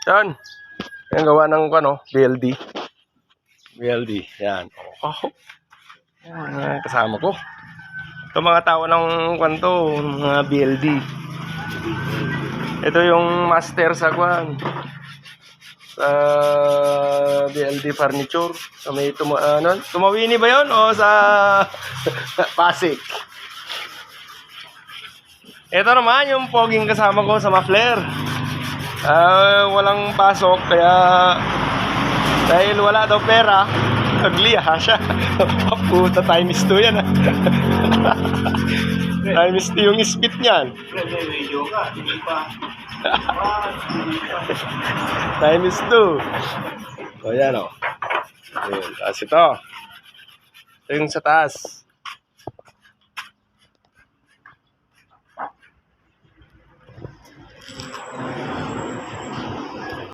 Yan. Yan gawa ng ano, BLD. BLD. Yan. Oh. Yan, kasama ko. Ito mga tao ng kwanto, mga BLD. Ito yung master sa kwan. Sa BLD furniture. Sa may Tumawini ba yon o sa Pasig? Ito naman yung poging kasama ko sa muffler. Walang pasok kaya dahil wala daw pera, nagliha siya. Puta, times 2 yan. Times 2 yung spit niyan. Times 2. O yan o. Tapos ito. Ito yung sa taas.